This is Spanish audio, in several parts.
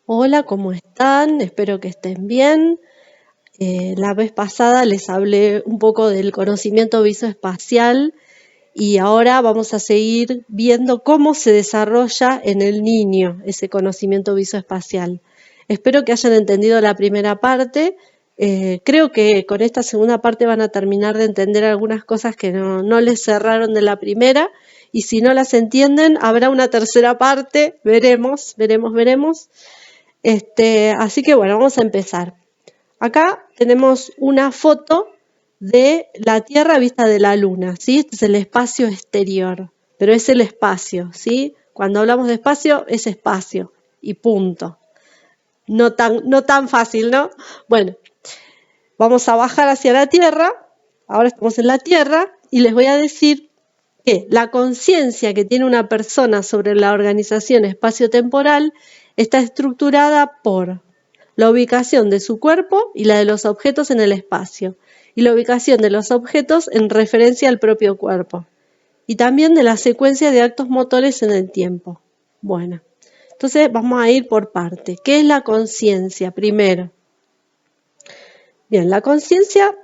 Hola, ¿cómo están? Espero que estén bien. La vez pasada les hablé un poco del conocimiento visoespacial y ahora vamos a seguir viendo cómo se desarrolla en el niño ese conocimiento visoespacial. Espero que hayan entendido la primera parte. Creo que con esta segunda parte van a terminar de entender algunas cosas que no les cerraron de la primera, y si no las entienden, habrá una tercera parte. Veremos. Así que bueno, vamos a empezar. Acá tenemos una foto de la Tierra vista de la Luna, ¿sí? Este es el espacio exterior, pero es el espacio, ¿sí? Cuando hablamos de espacio, es espacio y punto. No tan fácil, ¿no? Bueno, vamos a bajar hacia la Tierra. Ahora estamos en la Tierra y les voy a decir que la conciencia que tiene una persona sobre la organización espacio-temporal está estructurada por la ubicación de su cuerpo y la de los objetos en el espacio, y la ubicación de los objetos en referencia al propio cuerpo, y también de la secuencia de actos motores en el tiempo. Bueno, entonces vamos a ir por parte. ¿Qué es la conciencia? Primero. Bien, la conciencia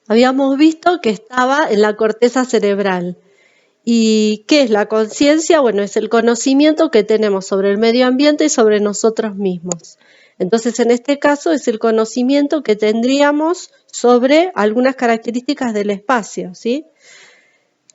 habíamos visto que estaba en la corteza cerebral. ¿Y qué es la conciencia? Bueno, es el conocimiento que tenemos sobre el medio ambiente y sobre nosotros mismos. Entonces, en este caso, es el conocimiento que tendríamos sobre algunas características del espacio, ¿sí?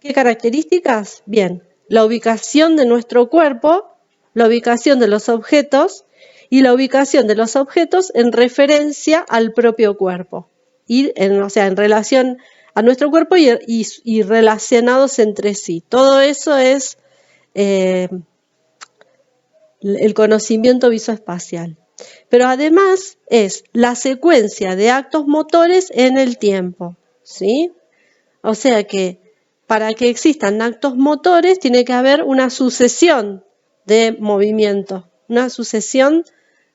¿Qué características? Bien, la ubicación de nuestro cuerpo, la ubicación de los objetos y la ubicación de los objetos en referencia al propio cuerpo. O sea, en relación a nuestro cuerpo y relacionados entre sí. Todo eso es el conocimiento visoespacial. Pero además es la secuencia de actos motores en el tiempo, ¿sí? O sea que para que existan actos motores tiene que haber una sucesión de movimientos, una sucesión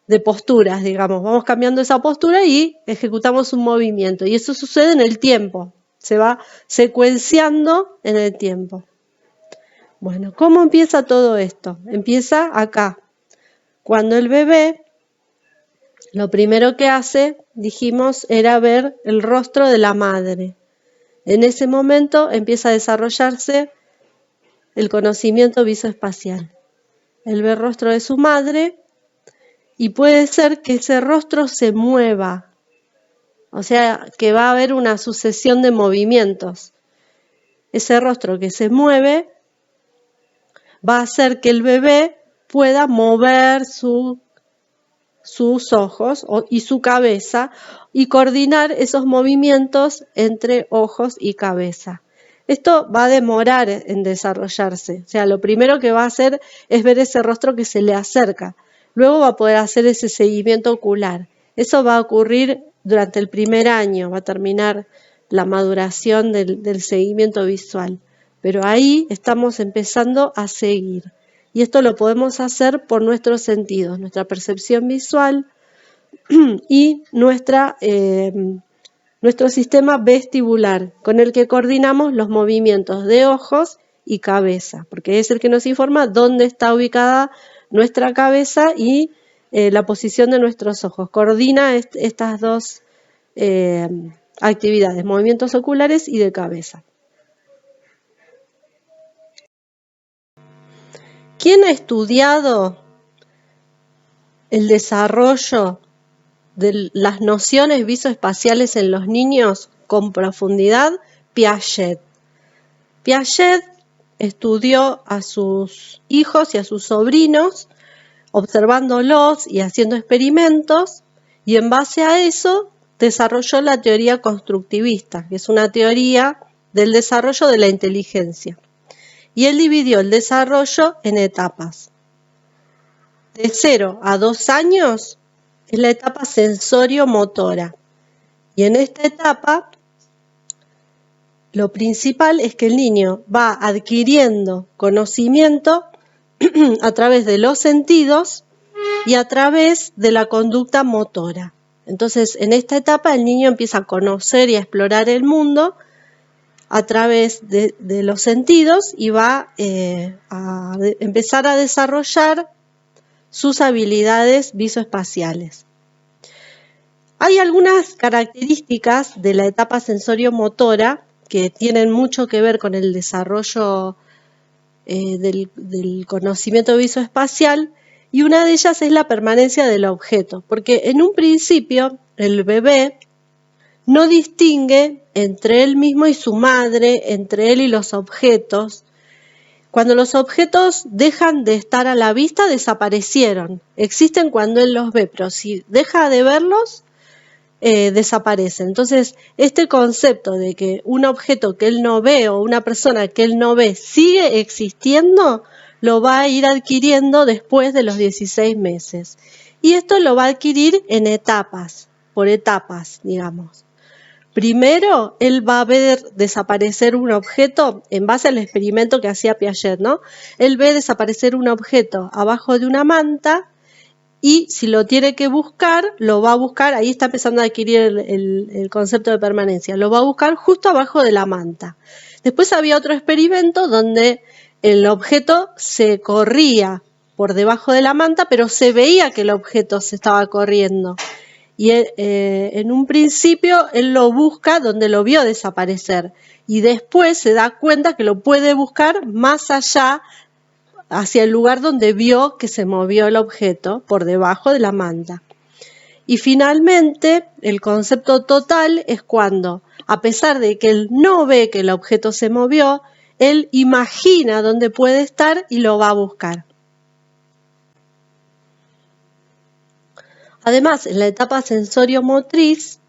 de posturas, digamos. Vamos cambiando esa postura y ejecutamos un movimiento. Y eso sucede en el tiempo, se va secuenciando en el tiempo. Bueno, ¿cómo empieza todo esto? Empieza acá. Cuando el bebé, lo primero que hace, dijimos, era ver el rostro de la madre. En ese momento empieza a desarrollarse el conocimiento visoespacial. Él ve el rostro de su madre y puede ser que ese rostro se mueva, o sea, que va a haber una sucesión de movimientos. Ese rostro que se mueve va a hacer que el bebé pueda mover sus ojos y su cabeza y coordinar esos movimientos entre ojos y cabeza. Esto va a demorar en desarrollarse, o sea, lo primero que va a hacer es ver ese rostro que se le acerca, luego va a poder hacer ese seguimiento ocular. Eso va a ocurrir durante el primer año, va a terminar la maduración del seguimiento visual, pero ahí estamos empezando a seguir. Y esto lo podemos hacer por nuestros sentidos, nuestra percepción visual y nuestro sistema vestibular, con el que coordinamos los movimientos de ojos y cabeza, porque es el que nos informa dónde está ubicada nuestra cabeza y la posición de nuestros ojos. Coordina estas dos actividades, movimientos oculares y de cabeza. ¿Quién ha estudiado el desarrollo de las nociones visoespaciales en los niños con profundidad? Piaget. Piaget estudió a sus hijos y a sus sobrinos, observándolos y haciendo experimentos, y en base a eso desarrolló la teoría constructivista, que es una teoría del desarrollo de la inteligencia. Y él dividió el desarrollo en etapas. De 0 a 2 años es la etapa sensorio-motora. Y en esta etapa, lo principal es que el niño va adquiriendo conocimiento a través de los sentidos y a través de la conducta motora. Entonces, en esta etapa el niño empieza a conocer y a explorar el mundo a través de los sentidos y va a empezar a desarrollar sus habilidades visoespaciales. Hay algunas características de la etapa sensorio-motora que tienen mucho que ver con el desarrollo del conocimiento visoespacial, y una de ellas es la permanencia del objeto, porque en un principio el bebé no distingue entre él mismo y su madre, entre él y los objetos. Cuando los objetos dejan de estar a la vista, desaparecieron. Existen cuando él los ve, pero si deja de verlos, desaparecen. Entonces, este concepto de que un objeto que él no ve o una persona que él no ve sigue existiendo, lo va a ir adquiriendo después de los 16 meses. Y esto lo va a adquirir en etapas, por etapas, digamos. Primero, él va a ver desaparecer un objeto en base al experimento que hacía Piaget, ¿no? Él ve desaparecer un objeto abajo de una manta y si lo tiene que buscar, lo va a buscar, ahí está empezando a adquirir el concepto de permanencia, lo va a buscar justo abajo de la manta. Después había otro experimento donde el objeto se corría por debajo de la manta, pero se veía que el objeto se estaba corriendo. Y en un principio él lo busca donde lo vio desaparecer y después se da cuenta que lo puede buscar más allá, hacia el lugar donde vio que se movió el objeto, por debajo de la manta. Y finalmente, el concepto total es cuando, a pesar de que él no ve que el objeto se movió, él imagina dónde puede estar y lo va a buscar. Además, en la etapa sensorio-motriz,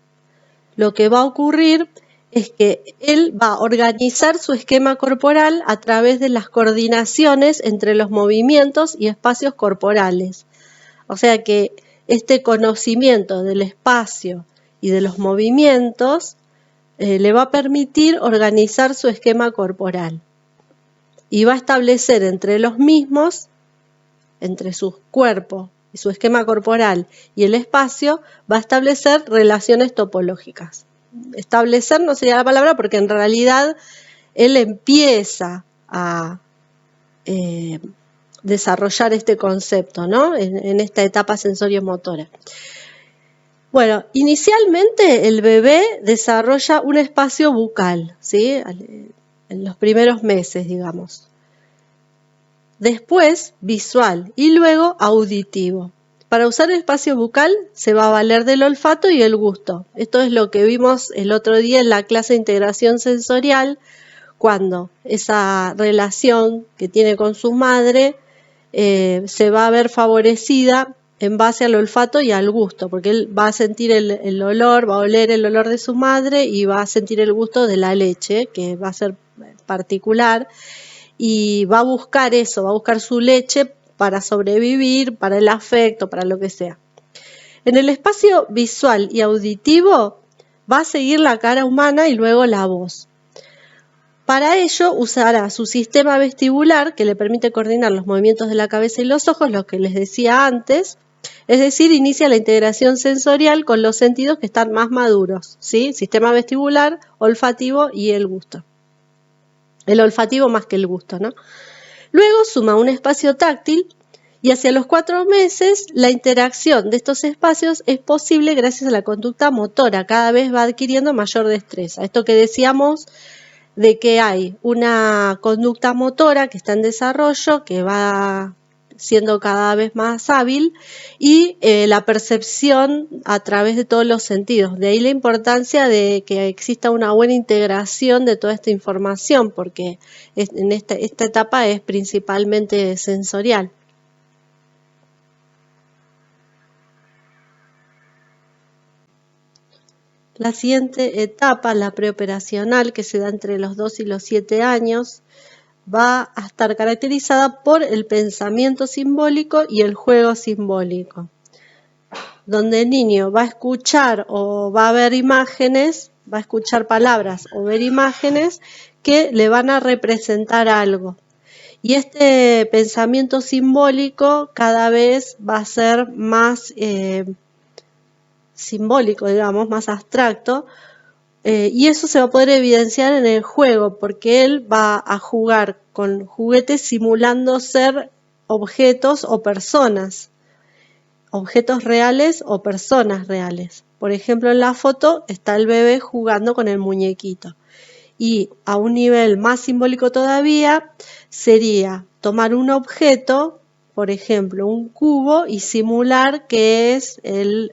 lo que va a ocurrir es que él va a organizar su esquema corporal a través de las coordinaciones entre los movimientos y espacios corporales. O sea que este conocimiento del espacio y de los movimientos le va a permitir organizar su esquema corporal y va a establecer entre los mismos, entre su cuerpo y su esquema corporal y el espacio, va a establecer relaciones topológicas. Establecer no sería la palabra porque en realidad él empieza a desarrollar este concepto, ¿no? En esta etapa sensorio-motora. Bueno, inicialmente el bebé desarrolla un espacio bucal, ¿sí? En los primeros meses, digamos. Después visual y luego auditivo. Para usar el espacio bucal se va a valer del olfato y el gusto. Esto es lo que vimos el otro día en la clase de integración sensorial, cuando esa relación que tiene con su madre se va a ver favorecida en base al olfato y al gusto, porque él va a sentir el olor, va a oler el olor de su madre y va a sentir el gusto de la leche, que va a ser particular, y va a buscar eso, va a buscar su leche para sobrevivir, para el afecto, para lo que sea. En el espacio visual y auditivo va a seguir la cara humana y luego la voz. Para ello usará su sistema vestibular que le permite coordinar los movimientos de la cabeza y los ojos, lo que les decía antes, es decir, inicia la integración sensorial con los sentidos que están más maduros, ¿sí? Sistema vestibular, olfativo y el gusto. El olfativo más que el gusto, ¿no? Luego suma un espacio táctil y hacia los 4 meses la interacción de estos espacios es posible gracias a la conducta motora, cada vez va adquiriendo mayor destreza. Esto que decíamos de que hay una conducta motora que está en desarrollo, que va siendo cada vez más hábil, y la percepción a través de todos los sentidos. De ahí la importancia de que exista una buena integración de toda esta información, porque en esta etapa es principalmente sensorial. La siguiente etapa, la preoperacional, que se da entre los 2 y los 7 años, va a estar caracterizada por el pensamiento simbólico y el juego simbólico, donde el niño va a escuchar o va a ver imágenes, va a escuchar palabras o ver imágenes que le van a representar algo. Y este pensamiento simbólico cada vez va a ser más simbólico, digamos, más abstracto, Y eso se va a poder evidenciar en el juego, porque él va a jugar con juguetes simulando ser objetos o personas, objetos reales o personas reales. Por ejemplo, en la foto está el bebé jugando con el muñequito. Y a un nivel más simbólico todavía sería tomar un objeto, por ejemplo un cubo, y simular que es el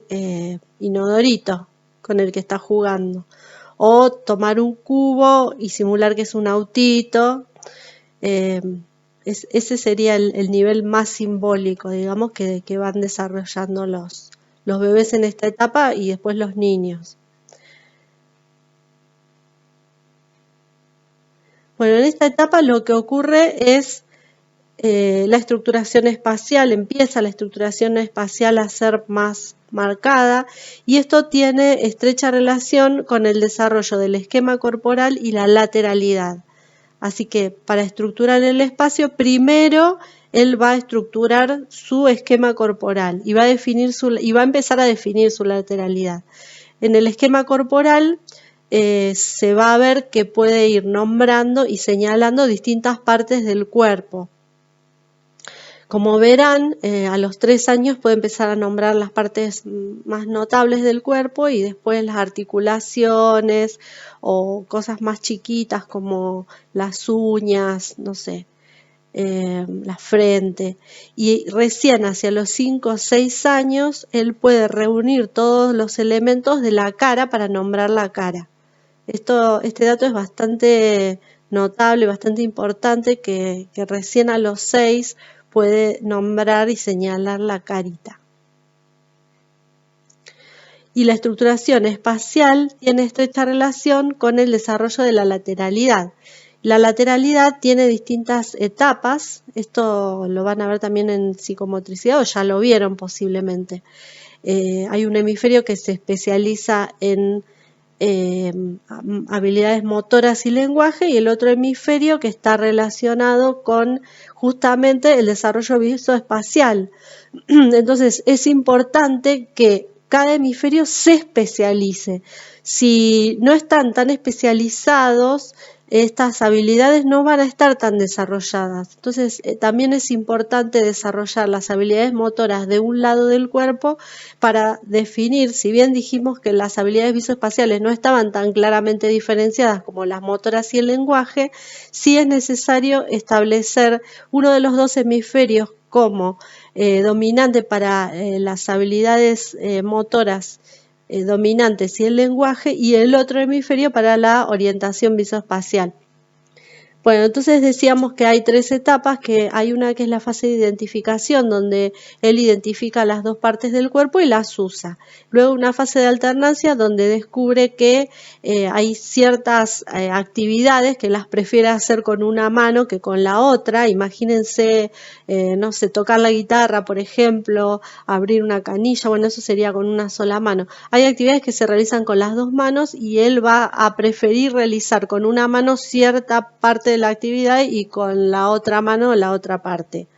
inodorito con el que está jugando. O tomar un cubo y simular que es un autito. Ese sería el nivel más simbólico, digamos, que van desarrollando los bebés en esta etapa y después los niños. Bueno, en esta etapa lo que ocurre es la estructuración espacial, empieza la estructuración espacial a ser más marcada y esto tiene estrecha relación con el desarrollo del esquema corporal y la lateralidad. Así que para estructurar el espacio, primero él va a estructurar su esquema corporal y va a empezar a definir su lateralidad. En el esquema corporal se va a ver que puede ir nombrando y señalando distintas partes del cuerpo. Como verán, a los 3 años puede empezar a nombrar las partes más notables del cuerpo y después las articulaciones o cosas más chiquitas como las uñas, no sé, la frente. Y recién hacia los 5 o 6 años él puede reunir todos los elementos de la cara para nombrar la cara. Este dato es bastante notable, bastante importante, que recién a los 6 puede nombrar y señalar la carita. Y la estructuración espacial tiene estrecha relación con el desarrollo de la lateralidad. La lateralidad tiene distintas etapas, esto lo van a ver también en psicomotricidad o ya lo vieron posiblemente. Hay un hemisferio que se especializa en habilidades motoras y lenguaje y el otro hemisferio que está relacionado con justamente el desarrollo visoespacial. Entonces es importante que cada hemisferio se especialice. Si no están tan especializados, estas habilidades no van a estar tan desarrolladas. Entonces también es importante desarrollar las habilidades motoras de un lado del cuerpo para definir, si bien dijimos que las habilidades visoespaciales no estaban tan claramente diferenciadas como las motoras y el lenguaje, sí es necesario establecer uno de los dos hemisferios como dominante para las habilidades motoras dominantes y el lenguaje, y el otro hemisferio para la orientación visoespacial. Bueno, entonces decíamos que hay 3 etapas, que hay una que es la fase de identificación, donde él identifica las dos partes del cuerpo y las usa. Luego una fase de alternancia, donde descubre que hay ciertas actividades que las prefiere hacer con una mano que con la otra. Imagínense, no sé, tocar la guitarra, por ejemplo, abrir una canilla, bueno, eso sería con una sola mano. Hay actividades que se realizan con las dos manos y él va a preferir realizar con una mano cierta parte de la actividad y con la otra mano la otra parte.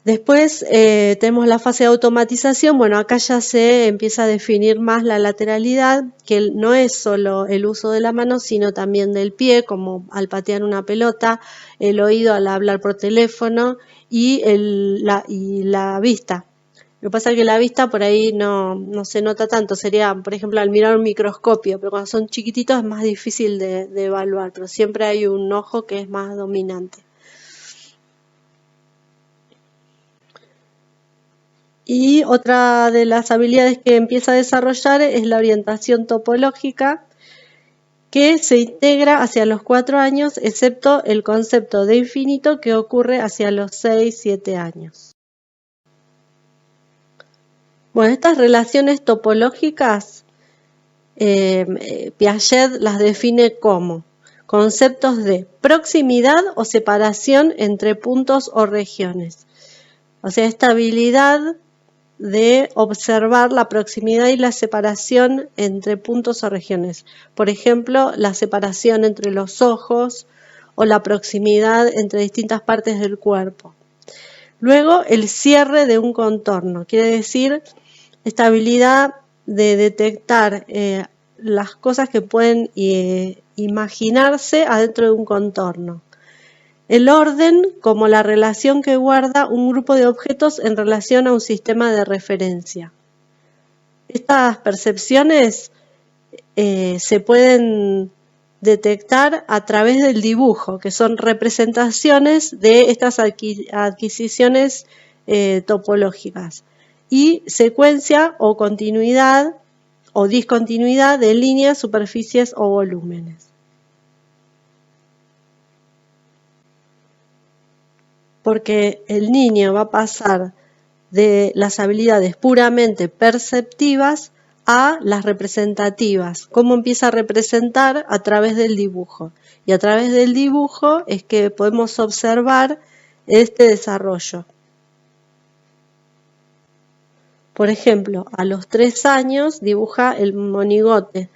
Después tenemos la fase de automatización. Bueno, acá ya se empieza a definir más la lateralidad, que no es solo el uso de la mano, sino también del pie, como al patear una pelota, el oído al hablar por teléfono y la vista. Lo que pasa es que la vista por ahí no se nota tanto, sería, por ejemplo, al mirar un microscopio, pero cuando son chiquititos es más difícil de evaluar, pero siempre hay un ojo que es más dominante. Y otra de las habilidades que empieza a desarrollar es la orientación topológica, que se integra hacia los 4 años, excepto el concepto de infinito que ocurre hacia los 6-7 años. Bueno, estas relaciones topológicas, Piaget las define como conceptos de proximidad o separación entre puntos o regiones. O sea, esta habilidad de observar la proximidad y la separación entre puntos o regiones. Por ejemplo, la separación entre los ojos o la proximidad entre distintas partes del cuerpo. Luego, el cierre de un contorno, quiere decir esta habilidad de detectar las cosas que pueden imaginarse adentro de un contorno. El orden como la relación que guarda un grupo de objetos en relación a un sistema de referencia. Estas percepciones se pueden detectar a través del dibujo, que son representaciones de estas adquisiciones topológicas, y secuencia o continuidad o discontinuidad de líneas, superficies o volúmenes. Porque el niño va a pasar de las habilidades puramente perceptivas a las representativas. ¿Cómo empieza a representar? A través del dibujo. Y a través del dibujo es que podemos observar este desarrollo. Por ejemplo, a los 3 años dibuja el monigote.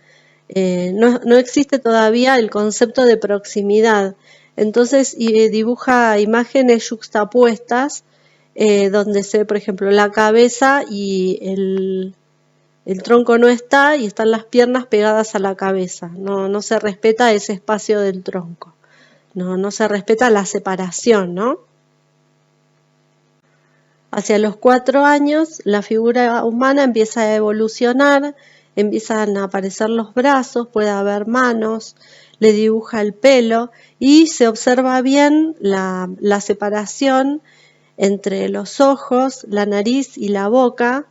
No existe todavía el concepto de proximidad. Entonces dibuja imágenes yuxtapuestas donde se ve, por ejemplo, la cabeza y el tronco no está y están las piernas pegadas a la cabeza. No se respeta ese espacio del tronco. No se respeta la separación, ¿no? Hacia los 4 años la figura humana empieza a evolucionar, empiezan a aparecer los brazos, puede haber manos, le dibuja el pelo y se observa bien la separación entre los ojos, la nariz y la boca.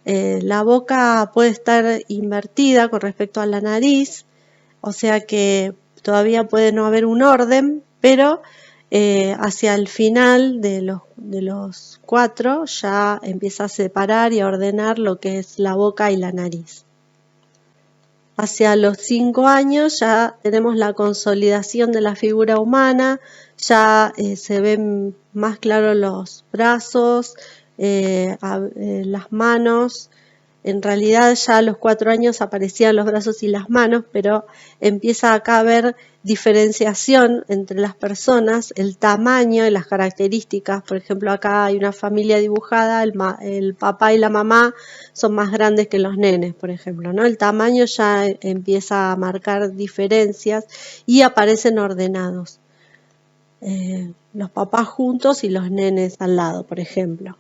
La boca puede estar invertida con respecto a la nariz, o sea que todavía puede no haber un orden, pero hacia el final de los 4 ya empieza a separar y a ordenar lo que es la boca y la nariz. Hacia los 5 años ya tenemos la consolidación de la figura humana, ya se ven más claros los brazos, las manos. En realidad ya a los 4 años aparecían los brazos y las manos, pero empieza acá a haber diferenciación entre las personas, el tamaño y las características. Por ejemplo, acá hay una familia dibujada, el papá y la mamá son más grandes que los nenes, por ejemplo, ¿no? El tamaño ya empieza a marcar diferencias y aparecen ordenados. Los papás juntos y los nenes al lado, por ejemplo.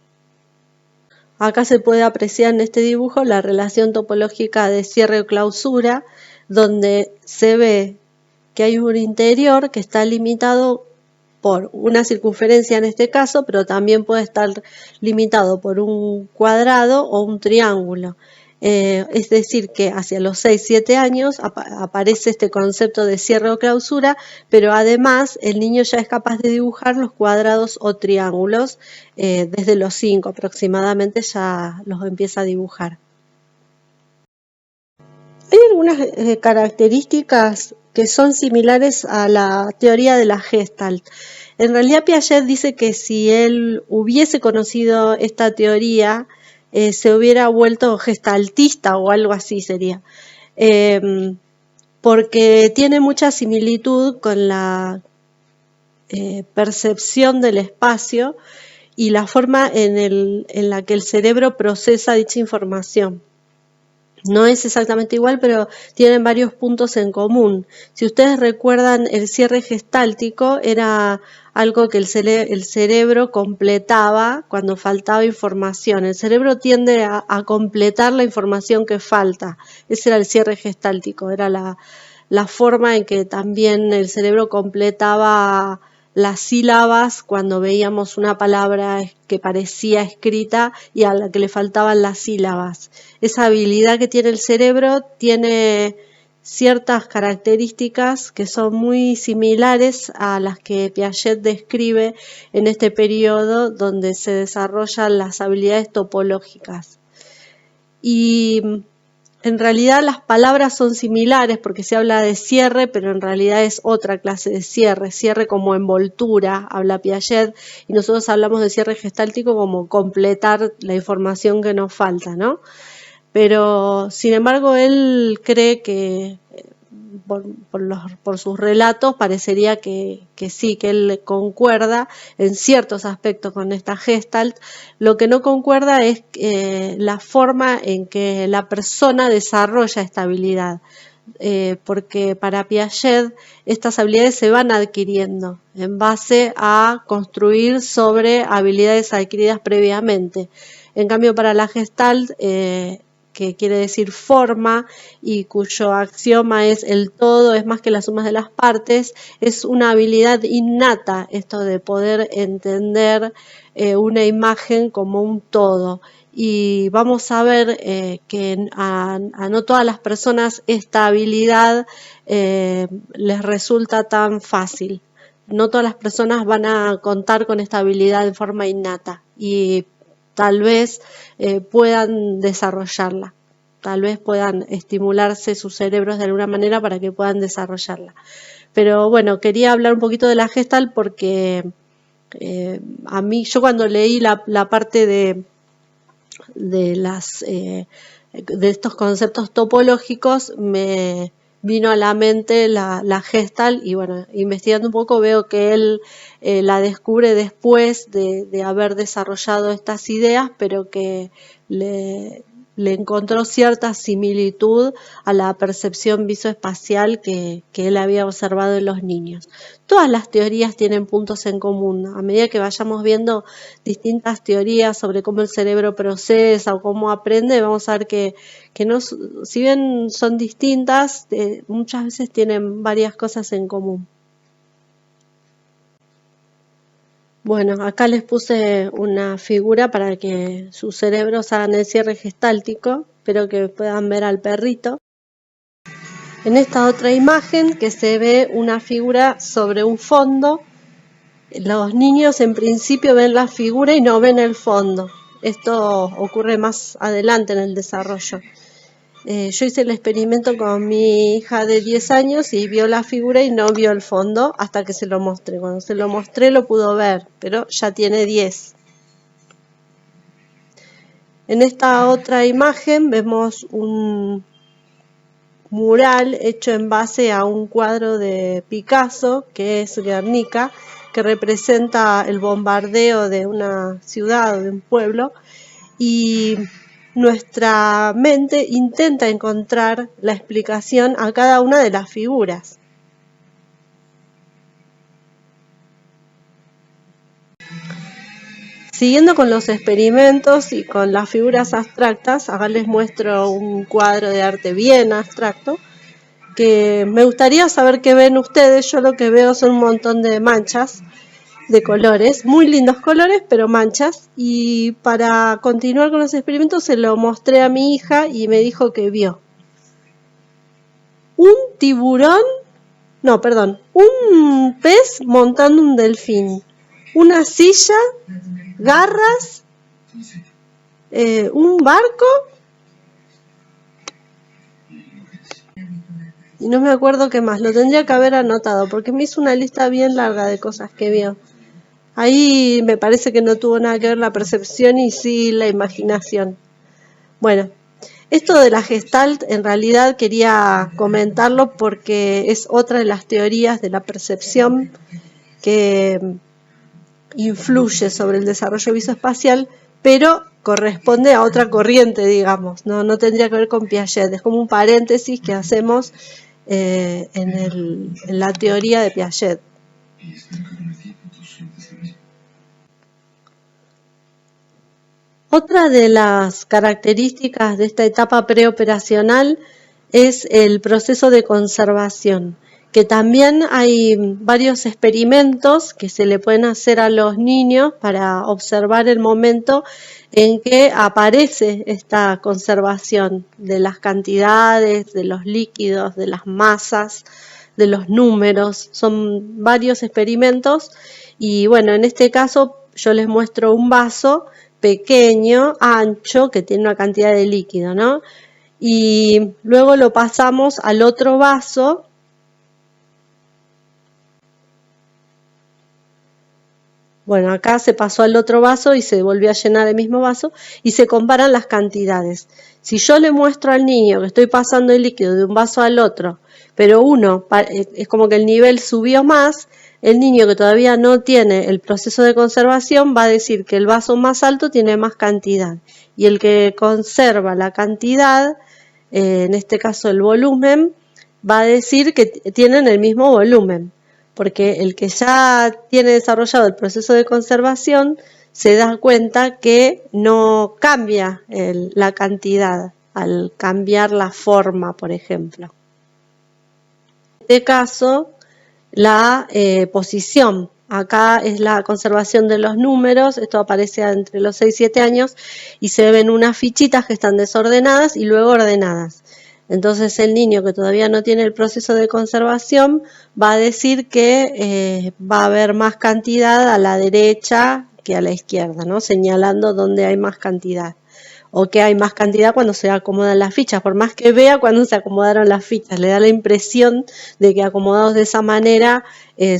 Acá se puede apreciar en este dibujo la relación topológica de cierre o clausura, donde se ve que hay un interior que está limitado por una circunferencia en este caso, pero también puede estar limitado por un cuadrado o un triángulo. Es decir, que hacia los 6-7 años aparece este concepto de cierre o clausura, pero además el niño ya es capaz de dibujar los cuadrados o triángulos, desde los 5 aproximadamente ya los empieza a dibujar. Hay algunas características que son similares a la teoría de la Gestalt. En realidad Piaget dice que si él hubiese conocido esta teoría, se hubiera vuelto gestaltista o algo así sería, porque tiene mucha similitud con la percepción del espacio y la forma en la que el cerebro procesa dicha información. No es exactamente igual, pero tienen varios puntos en común. Si ustedes recuerdan, el cierre gestáltico era algo que el cerebro completaba cuando faltaba información. El cerebro tiende a completar la información que falta. Ese era el cierre gestáltico, era la forma en que también el cerebro completaba las sílabas cuando veíamos una palabra que parecía escrita y a la que le faltaban las sílabas. Esa habilidad que tiene el cerebro tiene ciertas características que son muy similares a las que Piaget describe en este periodo donde se desarrollan las habilidades topológicas. Y en realidad las palabras son similares porque se habla de cierre, pero en realidad es otra clase de cierre, cierre como envoltura, habla Piaget, y nosotros hablamos de cierre gestáltico como completar la información que nos falta, ¿no? Pero sin embargo él cree que por sus relatos parecería que sí, que él concuerda en ciertos aspectos con esta Gestalt. Lo que no concuerda es la forma en que la persona desarrolla esta habilidad. Porque para Piaget estas habilidades se van adquiriendo en base a construir sobre habilidades adquiridas previamente. En cambio, para la Gestalt, que quiere decir forma y cuyo axioma es el todo es más que la suma de las partes, es una habilidad innata esto de poder entender una imagen como un todo. Y vamos a ver que a no todas las personas esta habilidad les resulta tan fácil. No todas las personas van a contar con esta habilidad de forma innata y tal vez puedan desarrollarla, tal vez puedan estimularse sus cerebros de alguna manera para que puedan desarrollarla. Pero bueno, quería hablar un poquito de la Gestalt porque a mí, yo cuando leí la parte de estos conceptos topológicos me vino a la mente la Gestalt y bueno, investigando un poco veo que él la descubre después de haber desarrollado estas ideas, pero que le encontró cierta similitud a la percepción visoespacial que él había observado en los niños. Todas las teorías tienen puntos en común. A medida que vayamos viendo distintas teorías sobre cómo el cerebro procesa o cómo aprende, vamos a ver que no, si bien son distintas, muchas veces tienen varias cosas en común. Bueno, acá les puse una figura para que sus cerebros hagan el cierre gestáltico. Espero que puedan ver al perrito. En esta otra imagen que se ve una figura sobre un fondo, los niños en principio ven la figura y no ven el fondo. Esto ocurre más adelante en el desarrollo. Yo hice el experimento con mi hija de 10 años y vio la figura y no vio el fondo hasta que se lo mostré. Cuando se lo mostré lo pudo ver, pero ya tiene 10. En esta otra imagen vemos un mural hecho en base a un cuadro de Picasso, que es Guernica, que representa el bombardeo de una ciudad o de un pueblo, y nuestra mente intenta encontrar la explicación a cada una de las figuras. Siguiendo con los experimentos y con las figuras abstractas, acá les muestro un cuadro de arte bien abstracto, que me gustaría saber qué ven ustedes. Yo lo que veo son un montón de manchas de colores, muy lindos colores, pero manchas. Y para continuar con los experimentos se lo mostré a mi hija y me dijo que vio un tiburón, no, perdón, un pez montando un delfín, una silla, garras, un barco y no me acuerdo qué más. Lo tendría que haber anotado porque me hizo una lista bien larga de cosas que vio. Ahí me parece que no tuvo nada que ver la percepción y sí la imaginación. Bueno, esto de la Gestalt en realidad quería comentarlo porque es otra de las teorías de la percepción que influye sobre el desarrollo visoespacial, pero corresponde a otra corriente, digamos, no tendría que ver con Piaget, es como un paréntesis que hacemos en la teoría de Piaget. Otra de las características de esta etapa preoperacional es el proceso de conservación, que también hay varios experimentos que se le pueden hacer a los niños para observar el momento en que aparece esta conservación de las cantidades, de los líquidos, de las masas, de los números. Son varios experimentos y bueno, en este caso yo les muestro un vaso pequeño, ancho, que tiene una cantidad de líquido, ¿no? Y luego lo pasamos al otro vaso Bueno, acá se pasó al otro vaso y se volvió a llenar el mismo vaso y se comparan las cantidades. Si yo le muestro al niño que estoy pasando el líquido de un vaso al otro, pero uno es como que el nivel subió más, el niño que todavía no tiene el proceso de conservación va a decir que el vaso más alto tiene más cantidad y el que conserva la cantidad, en este caso el volumen, va a decir que tienen el mismo volumen, porque el que ya tiene desarrollado el proceso de conservación se da cuenta que no cambia la cantidad al cambiar la forma, por ejemplo. En este caso, la posición. Acá es la conservación de los números, esto aparece entre los 6 y 7 años y se ven unas fichitas que están desordenadas y luego ordenadas. Entonces el niño que todavía no tiene el proceso de conservación va a decir que va a haber más cantidad a la derecha que a la izquierda, ¿no? Señalando dónde hay más cantidad. O que hay más cantidad cuando se acomodan las fichas, por más que vea cuando se acomodaron las fichas, le da la impresión de que acomodados de esa manera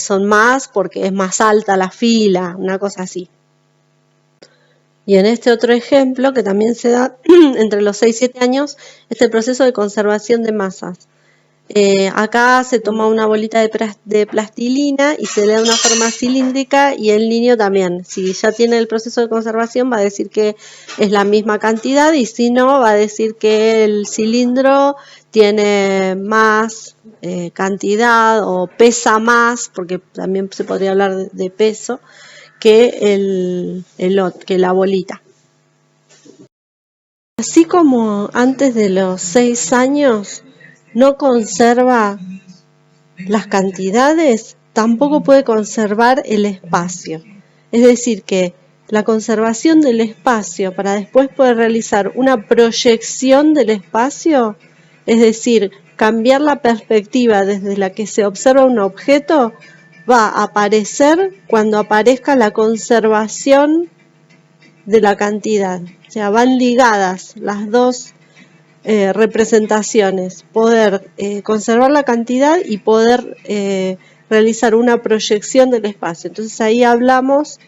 son más porque es más alta la fila, una cosa así. Y en este otro ejemplo, que también se da entre los 6 y 7 años, es el proceso de conservación de masas. Acá se toma una bolita de plastilina y se le da una forma cilíndrica y el niño también, si ya tiene el proceso de conservación va a decir que es la misma cantidad y si no va a decir que el cilindro tiene más cantidad o pesa más, porque también se podría hablar de peso, que que la bolita. Así como antes de los 6 años no conserva las cantidades, tampoco puede conservar el espacio. Es decir, que la conservación del espacio para después poder realizar una proyección del espacio, es decir, cambiar la perspectiva desde la que se observa un objeto, va a aparecer cuando aparezca la conservación de la cantidad. O sea, van ligadas las dos representaciones, poder conservar la cantidad y poder realizar una proyección del espacio. Entonces ahí hablamos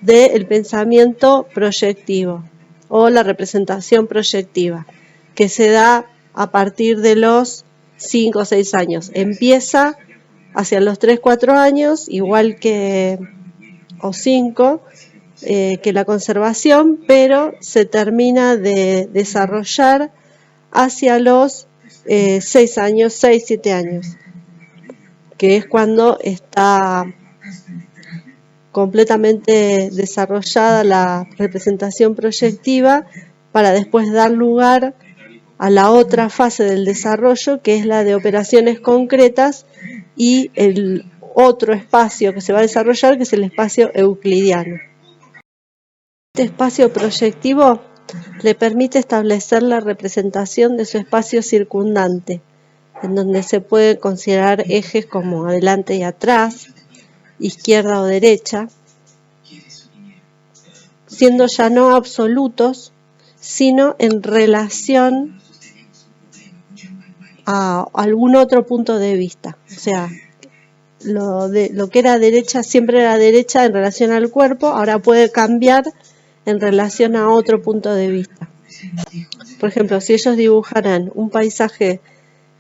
del pensamiento proyectivo o la representación proyectiva, que se da a partir de los 5 o 6 años. Empieza hacia los 3, 4 años, igual que, o 5, que la conservación, pero se termina de desarrollar hacia los 6 años, 6, 7 años, que es cuando está completamente desarrollada la representación proyectiva para después dar lugar a la otra fase del desarrollo, que es la de operaciones concretas y el otro espacio que se va a desarrollar, que es el espacio euclidiano. Este espacio proyectivo le permite establecer la representación de su espacio circundante, en donde se puede considerar ejes como adelante y atrás, izquierda o derecha, siendo ya no absolutos, sino en relación a algún otro punto de vista. O sea, lo que era derecha siempre era derecha en relación al cuerpo, ahora puede cambiar en relación a otro punto de vista. Por ejemplo, si ellos dibujaran un paisaje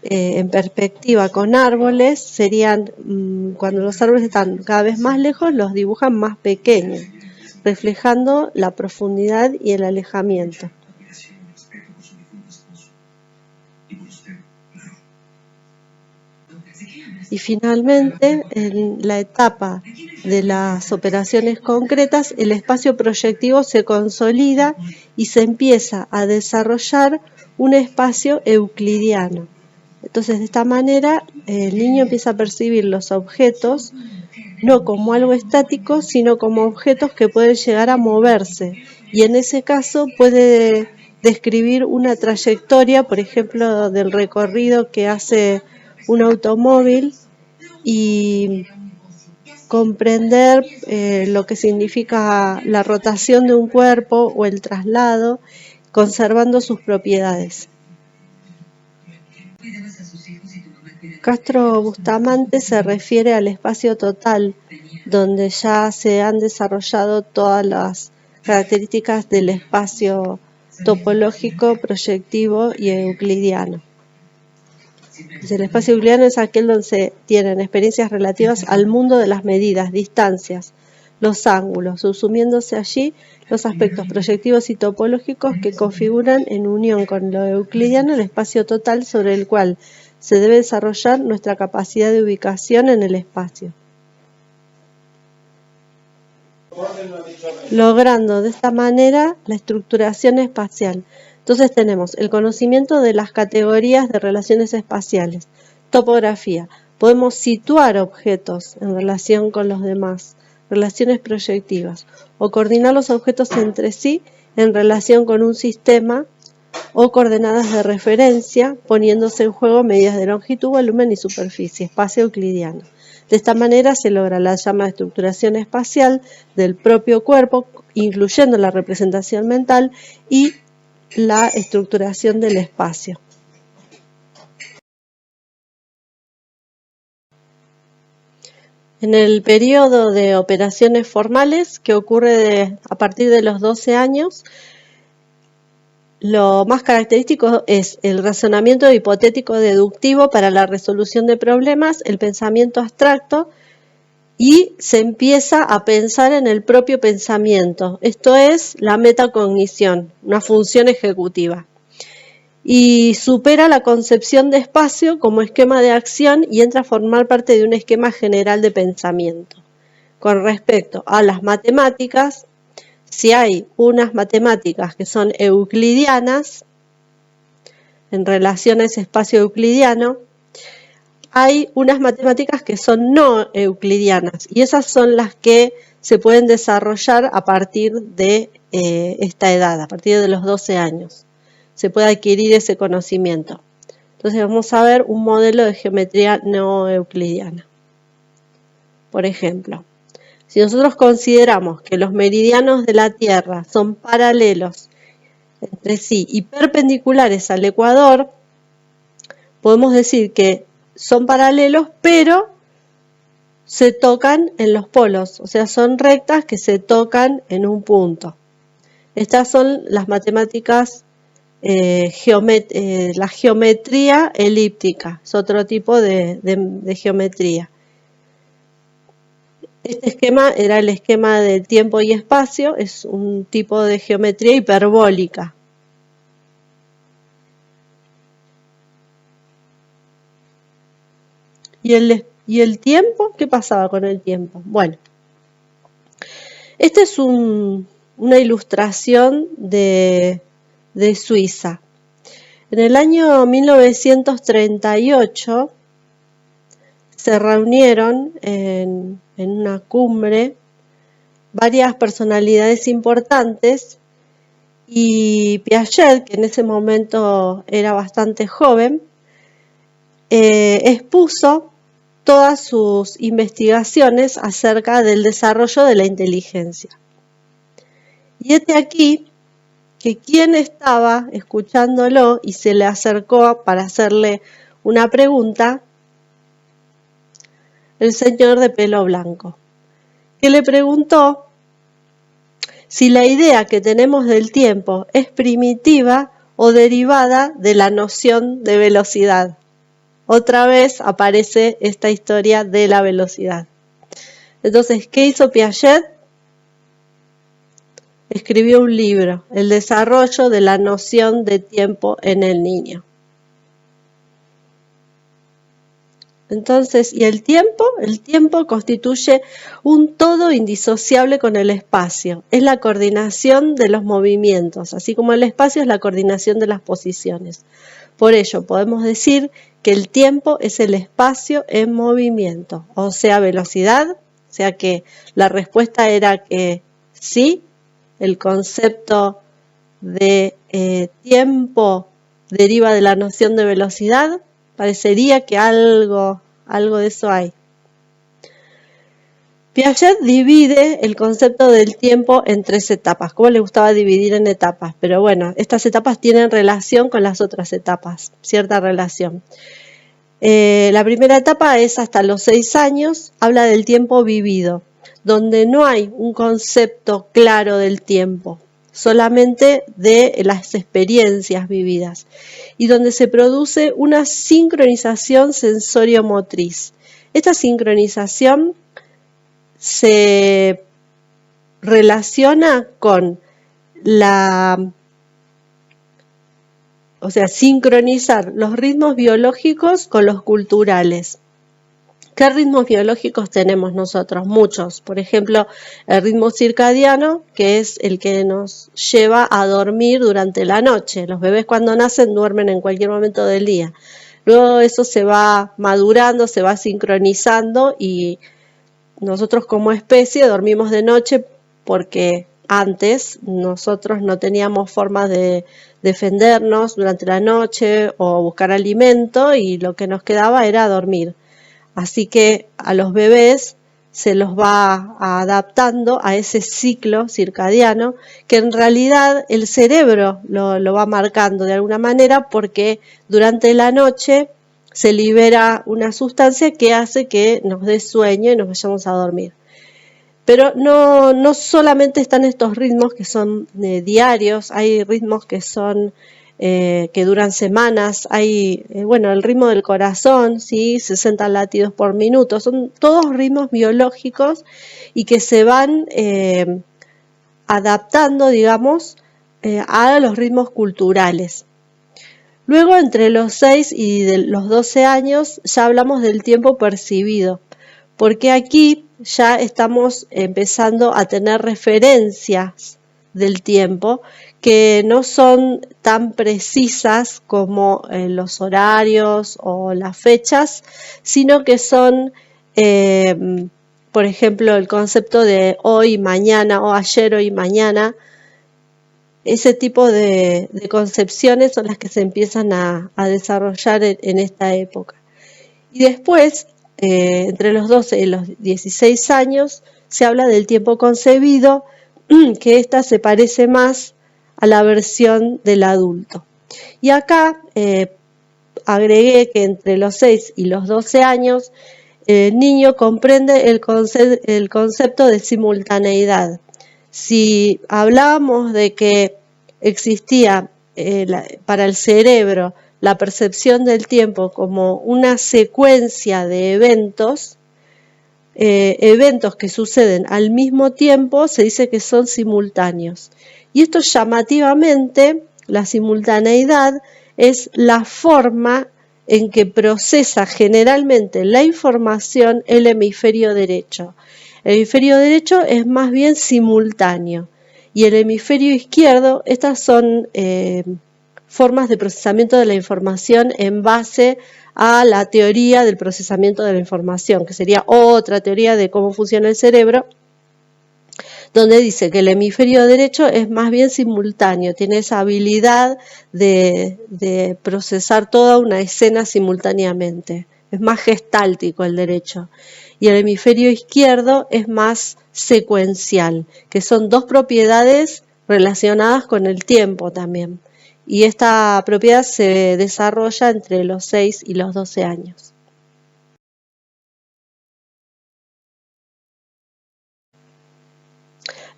en perspectiva con árboles, serían, cuando los árboles están cada vez más lejos, los dibujan más pequeños, reflejando la profundidad y el alejamiento. Y finalmente, en la etapa de las operaciones concretas, el espacio proyectivo se consolida y se empieza a desarrollar un espacio euclidiano. Entonces, de esta manera, el niño empieza a percibir los objetos no como algo estático, sino como objetos que pueden llegar a moverse. Y en ese caso puede describir una trayectoria, por ejemplo, del recorrido que hace un automóvil y comprender lo que significa la rotación de un cuerpo o el traslado, conservando sus propiedades. Castro Bustamante se refiere al espacio total, donde ya se han desarrollado todas las características del espacio topológico, proyectivo y euclidiano. El espacio euclidiano es aquel donde se tienen experiencias relativas al mundo de las medidas, distancias, los ángulos, subsumiéndose allí los aspectos proyectivos y topológicos que configuran en unión con lo euclidiano el espacio total sobre el cual se debe desarrollar nuestra capacidad de ubicación en el espacio, logrando de esta manera la estructuración espacial. Entonces tenemos el conocimiento de las categorías de relaciones espaciales, topografía, podemos situar objetos en relación con los demás, relaciones proyectivas, o coordinar los objetos entre sí en relación con un sistema o coordenadas de referencia, poniéndose en juego medidas de longitud, volumen y superficie, espacio euclidiano. De esta manera se logra la llamada estructuración espacial del propio cuerpo, incluyendo la representación mental y la estructuración del espacio. En el periodo de operaciones formales, que ocurre a partir de los 12 años, lo más característico es el razonamiento hipotético deductivo para la resolución de problemas, el pensamiento abstracto, y se empieza a pensar en el propio pensamiento. Esto es la metacognición, una función ejecutiva. Y supera la concepción de espacio como esquema de acción y entra a formar parte de un esquema general de pensamiento. Con respecto a las matemáticas, si hay unas matemáticas que son euclidianas, en relación a ese espacio euclidiano, hay unas matemáticas que son no euclidianas y esas son las que se pueden desarrollar a partir de esta edad, a partir de los 12 años. Se puede adquirir ese conocimiento. Entonces vamos a ver un modelo de geometría no euclidiana. Por ejemplo, si nosotros consideramos que los meridianos de la Tierra son paralelos entre sí y perpendiculares al ecuador, podemos decir que son paralelos, pero se tocan en los polos, o sea, son rectas que se tocan en un punto. Estas son las matemáticas, la geometría elíptica, es otro tipo de geometría. Este esquema era el esquema de tiempo y espacio, es un tipo de geometría hiperbólica. ¿Y el tiempo? ¿Qué pasaba con el tiempo? Bueno, esta es una ilustración de Suiza. En el año 1938 se reunieron en una cumbre varias personalidades importantes y Piaget, que en ese momento era bastante joven, expuso todas sus investigaciones acerca del desarrollo de la inteligencia. Y aquí que quien estaba escuchándolo y se le acercó para hacerle una pregunta, el señor de pelo blanco, que le preguntó si la idea que tenemos del tiempo es primitiva o derivada de la noción de velocidad. Otra vez aparece esta historia de la velocidad. Entonces, ¿qué hizo Piaget? Escribió un libro, El desarrollo de la noción de tiempo en el niño. Entonces, ¿y el tiempo? El tiempo constituye un todo indisociable con el espacio. Es la coordinación de los movimientos, así como el espacio es la coordinación de las posiciones. Por ello, podemos decir que el tiempo es el espacio en movimiento, o sea, velocidad, o sea que la respuesta era que sí, el concepto de tiempo deriva de la noción de velocidad. Parecería que algo de eso hay. Piaget divide el concepto del tiempo en 3 etapas. ¿Cómo le gustaba dividir en etapas? Pero bueno, estas etapas tienen relación con las otras etapas, cierta relación. La primera etapa es hasta los 6 años, habla del tiempo vivido, donde no hay un concepto claro del tiempo, solamente de las experiencias vividas, y donde se produce una sincronización sensorio-motriz. Esta sincronización se relaciona con sincronizar los ritmos biológicos con los culturales. ¿Qué ritmos biológicos tenemos nosotros? Muchos. Por ejemplo, el ritmo circadiano, que es el que nos lleva a dormir durante la noche. Los bebés cuando nacen duermen en cualquier momento del día. Luego eso se va madurando, se va sincronizando y nosotros como especie dormimos de noche porque antes nosotros no teníamos formas de defendernos durante la noche o buscar alimento y lo que nos quedaba era dormir. Así que a los bebés se los va adaptando a ese ciclo circadiano que en realidad el cerebro lo va marcando de alguna manera porque durante la noche se libera una sustancia que hace que nos dé sueño y nos vayamos a dormir. Pero no solamente están estos ritmos que son diarios, hay ritmos que son que duran semanas, hay el ritmo del corazón, ¿sí? 60 latidos por minuto, son todos ritmos biológicos y que se van adaptando, digamos, a los ritmos culturales. Luego, entre los 6 y los 12 años, ya hablamos del tiempo percibido, porque aquí ya estamos empezando a tener referencias del tiempo que no son tan precisas como los horarios o las fechas, sino que son, por ejemplo, el concepto de hoy y mañana o ayer, hoy y mañana. Ese tipo de concepciones son las que se empiezan a desarrollar en esta época. Y después, entre los 12 y los 16 años, se habla del tiempo concebido, que esta se parece más a la versión del adulto. Y acá agregué que entre los 6 y los 12 años, el niño comprende el concepto de simultaneidad. Si hablábamos de que existía para el cerebro la percepción del tiempo como una secuencia de eventos que suceden al mismo tiempo, se dice que son simultáneos. Y esto llamativamente, la simultaneidad es la forma en que procesa generalmente la información el hemisferio derecho. El hemisferio derecho es más bien simultáneo y el hemisferio izquierdo, estas son formas de procesamiento de la información en base a la teoría del procesamiento de la información, que sería otra teoría de cómo funciona el cerebro, donde dice que el hemisferio derecho es más bien simultáneo, tiene esa habilidad de procesar toda una escena simultáneamente. Es más gestáltico el derecho. Y el hemisferio izquierdo es más secuencial, que son dos propiedades relacionadas con el tiempo también. Y esta propiedad se desarrolla entre los 6 y los 12 años.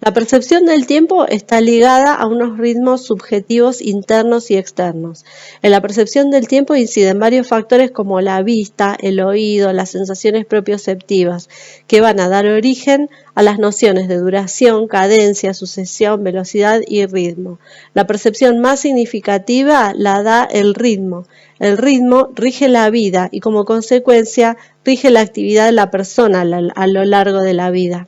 La percepción del tiempo está ligada a unos ritmos subjetivos internos y externos. En la percepción del tiempo inciden varios factores como la vista, el oído, las sensaciones propioceptivas, que van a dar origen a las nociones de duración, cadencia, sucesión, velocidad y ritmo. La percepción más significativa la da el ritmo. El ritmo rige la vida y como consecuencia rige la actividad de la persona a lo largo de la vida.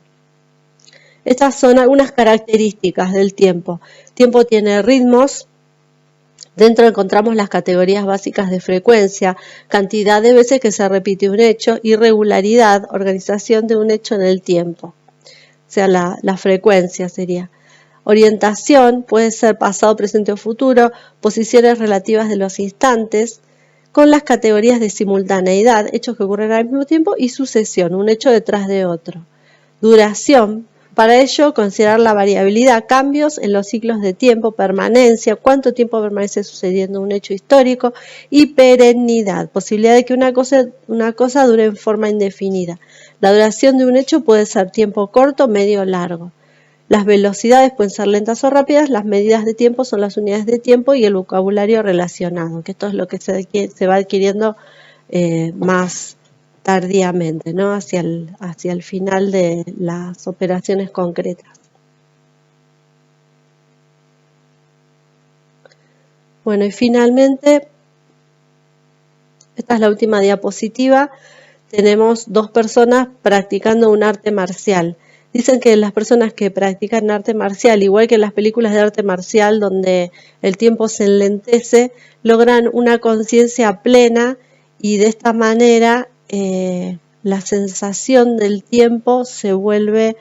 Estas son algunas características del tiempo. El tiempo tiene ritmos. Dentro encontramos las categorías básicas de frecuencia, cantidad de veces que se repite un hecho, irregularidad, organización de un hecho en el tiempo. O sea, la frecuencia sería. Orientación, puede ser pasado, presente o futuro, posiciones relativas de los instantes, con las categorías de simultaneidad, hechos que ocurren al mismo tiempo, y sucesión, un hecho detrás de otro. Duración, Para ello, considerar la variabilidad, cambios en los ciclos de tiempo, permanencia, cuánto tiempo permanece sucediendo un hecho histórico y perennidad, posibilidad de que una cosa dure en forma indefinida. La duración de un hecho puede ser tiempo corto, medio o largo. Las velocidades pueden ser lentas o rápidas, las medidas de tiempo son las unidades de tiempo y el vocabulario relacionado, que esto es lo que se va adquiriendo más tardíamente, ¿no? Hacia el final de las operaciones concretas. Bueno, y finalmente, esta es la última diapositiva, tenemos dos personas practicando un arte marcial. Dicen que las personas que practican arte marcial, igual que en las películas de arte marcial donde el tiempo se enlentece, logran una conciencia plena y de esta manera la sensación del tiempo se vuelve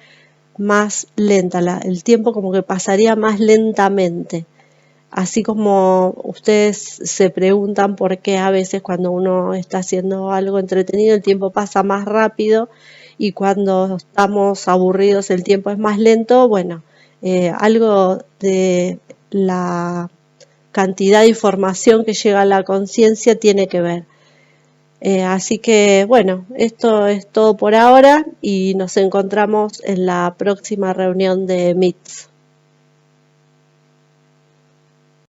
más lenta, el tiempo como que pasaría más lentamente. Así como ustedes se preguntan por qué a veces cuando uno está haciendo algo entretenido el tiempo pasa más rápido y cuando estamos aburridos el tiempo es más lento, bueno, algo de la cantidad de información que llega a la conciencia tiene que ver. Así que bueno, esto es todo por ahora y nos encontramos en la próxima reunión de Meets.